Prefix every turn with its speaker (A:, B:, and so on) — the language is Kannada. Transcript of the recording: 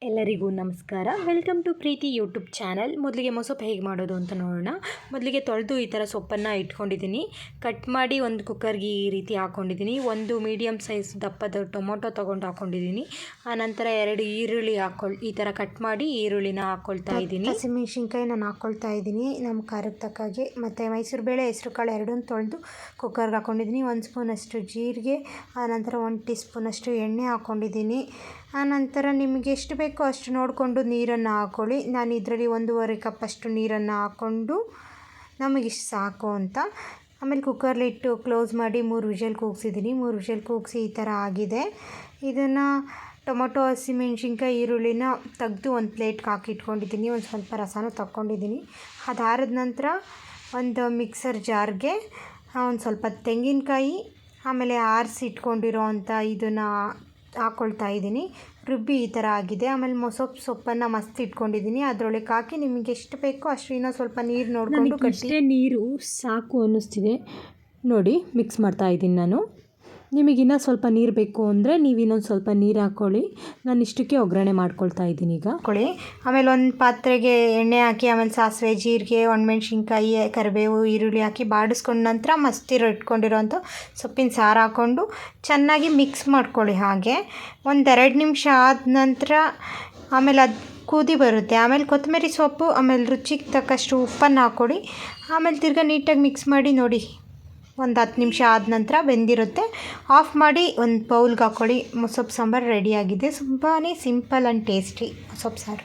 A: ಎಲ್ಲರಿಗೂ ನಮಸ್ಕಾರ. Welcome to Preethi YouTube channel. ಮೊದಲಿಗೆ ಮೊಸಪ್ಪು ಹೇಗೆ ಮಾಡೋದು ಅಂತ ನೋಡೋಣ. ಮೊದಲಿಗೆ ತೊಳೆದು ಈ ಥರ ಸೊಪ್ಪನ್ನು ಇಟ್ಕೊಂಡಿದ್ದೀನಿ. ಕಟ್ ಮಾಡಿ ಒಂದು ಕುಕ್ಕರ್ಗೆ ಈ ರೀತಿ ಹಾಕ್ಕೊಂಡಿದ್ದೀನಿ. ಒಂದು ಮೀಡಿಯಮ್ ಸೈಜ್ ದಪ್ಪದ ಟೊಮೊಟೊ ತೊಗೊಂಡು ಹಾಕ್ಕೊಂಡಿದ್ದೀನಿ. ಆನಂತರ 2 ಈರುಳ್ಳಿ ಈ ಥರ ಕಟ್ ಮಾಡಿ ಈರುಳ್ಳಿನ ಹಾಕ್ಕೊಳ್ತಾ ಇದ್ದೀನಿ. ಹಸಿಮೆಣ್ಸಿನ್ಕಾಯಿ ನಾನು ಹಾಕ್ಕೊಳ್ತಾ ಇದ್ದೀನಿ ನಮ್ಮ ಖಾರಕ್ಕೆ ತಕ್ಕಾಗೆ. ಮತ್ತು ಮೈಸೂರು ಬೇಳೆ, ಹೆಸರು ಕಾಳು ಎರಡನ್ನೂ ತೊಳೆದು ಕುಕ್ಕರ್ಗೆ ಹಾಕ್ಕೊಂಡಿದ್ದೀನಿ. 1 ಸ್ಪೂನಷ್ಟು ಜೀರಿಗೆ, ಆನಂತರ 1 ಟೀ ಸ್ಪೂನಷ್ಟು ಎಣ್ಣೆ ಹಾಕ್ಕೊಂಡಿದ್ದೀನಿ. ಆನಂತರ ನಿಮಗೆ ಎಷ್ಟು ಬೇಕೋ ಅಷ್ಟು ನೋಡಿಕೊಂಡು ನೀರನ್ನು ಹಾಕ್ಕೊಳ್ಳಿ. ನಾನು ಇದರಲ್ಲಿ 1.5 ಕಪ್ಪಷ್ಟು ನೀರನ್ನು ಹಾಕ್ಕೊಂಡು ನಮಗಿಷ್ಟು ಸಾಕು ಅಂತ ಆಮೇಲೆ ಕುಕ್ಕರ್ಲಿಟ್ಟು ಕ್ಲೋಸ್ ಮಾಡಿ 3 ವಿಷಲ್ ಕೂಗಿಸಿದ್ದೀನಿ. 3 ವಿಷಲ್ ಕೂಗಿಸಿ ಈ ಥರ ಆಗಿದೆ. ಇದನ್ನು ಟೊಮೊಟೊ, ಹಸಿಮೆಣ್ಸಿನ್ಕಾಯಿ, ಈರುಳ್ಳಿನ ತೆಗೆದು ಒಂದು ಪ್ಲೇಟ್ಗೆ ಹಾಕಿಟ್ಕೊಂಡಿದ್ದೀನಿ. ಒಂದು ಸ್ವಲ್ಪ ರಸನೂ ತಗೊಂಡಿದ್ದೀನಿ. ಅದಾದ ನಂತರ ಒಂದು ಮಿಕ್ಸರ್ ಜಾರ್ಗೆ ಒಂದು ಸ್ವಲ್ಪ ತೆಂಗಿನಕಾಯಿ ಆಮೇಲೆ ಆರಿಸಿ ಇಟ್ಕೊಂಡಿರೋ ಅಂಥ ಇದನ್ನು ಹಾಕ್ಕೊಳ್ತಾ ಇದ್ದೀನಿ. ರುಬ್ಬಿ ಈ ಥರ ಆಗಿದೆ. ಆಮೇಲೆ ಸೊಪ್ಪನ್ನು ಮಸ್ತ್ ಇಟ್ಕೊಂಡಿದ್ದೀನಿ. ಅದರೊಳಗೆ ಹಾಕಿ ನಿಮಗೆ ಎಷ್ಟು ಬೇಕೋ ಅಷ್ಟು ಇನ್ನೂ ಸ್ವಲ್ಪ ನೀರು ನೋಡಿಕೊಂಡು
B: ಕಟ್ಟಿ ನೀರು ಸಾಕು ಅನ್ನಿಸ್ತಿದೆ ನೋಡಿ ಮಿಕ್ಸ್ ಮಾಡ್ತಾ ಇದ್ದೀನಿ ನಾನು. ನಿಮಗಿನ್ನೂ ಸ್ವಲ್ಪ ನೀರು ಬೇಕು ಅಂದರೆ ನೀವು ಇನ್ನೊಂದು ಸ್ವಲ್ಪ ನೀರು ಹಾಕ್ಕೊಳ್ಳಿ. ನಾನು ಇಷ್ಟಕ್ಕೆ ಒಗ್ಗರಣೆ ಮಾಡ್ಕೊಳ್ತಾ ಇದ್ದೀನಿ ಈಗ.
A: ಹಾಕ್ಕೊಳ್ಳಿ. ಆಮೇಲೆ ಒಂದು ಪಾತ್ರೆಗೆ ಎಣ್ಣೆ ಹಾಕಿ ಆಮೇಲೆ ಸಾಸಿವೆ, ಜೀರಿಗೆ, ಒಣಮೆಣ್ಸಿನ್ಕಾಯಿ, ಕರಿಬೇವು, ಈರುಳ್ಳಿ ಹಾಕಿ ಬಾಡಿಸ್ಕೊಂಡ ನಂತರ ಇಟ್ಕೊಂಡಿರೋಂಥ ಸೊಪ್ಪಿನ ಸಾರು ಹಾಕ್ಕೊಂಡು ಚೆನ್ನಾಗಿ ಮಿಕ್ಸ್ ಮಾಡ್ಕೊಳ್ಳಿ. ಹಾಗೆ 1-2 ನಿಮಿಷ ಆದ ನಂತರ ಆಮೇಲೆ ಅದು ಕುದಿ ಬರುತ್ತೆ. ಆಮೇಲೆ ಕೊತ್ತಂಬರಿ ಸೊಪ್ಪು, ಆಮೇಲೆ ರುಚಿಗೆ ತಕ್ಕಷ್ಟು ಉಪ್ಪನ್ನು ಹಾಕ್ಕೊಡಿ. ಆಮೇಲೆ ತಿರ್ಗಾ ನೀಟಾಗಿ ಮಿಕ್ಸ್ ಮಾಡಿ ನೋಡಿ. ಒಂದು 10 ನಿಮಿಷ ಆದ ನಂತರ ಬೆಂದಿರುತ್ತೆ. ಆಫ್ ಮಾಡಿ ಒಂದು ಬೌಲ್ಗೆ ಹಾಕ್ಕೊಳ್ಳಿ. ಮೊಸಪ್ಪು ಸಾಂಬಾರು ರೆಡಿಯಾಗಿದೆ. ತುಂಬಾ ಸಿಂಪಲ್ ಆ್ಯಂಡ್ ಟೇಸ್ಟಿ ಮೊಸಪ್ಪು ಸಾರು.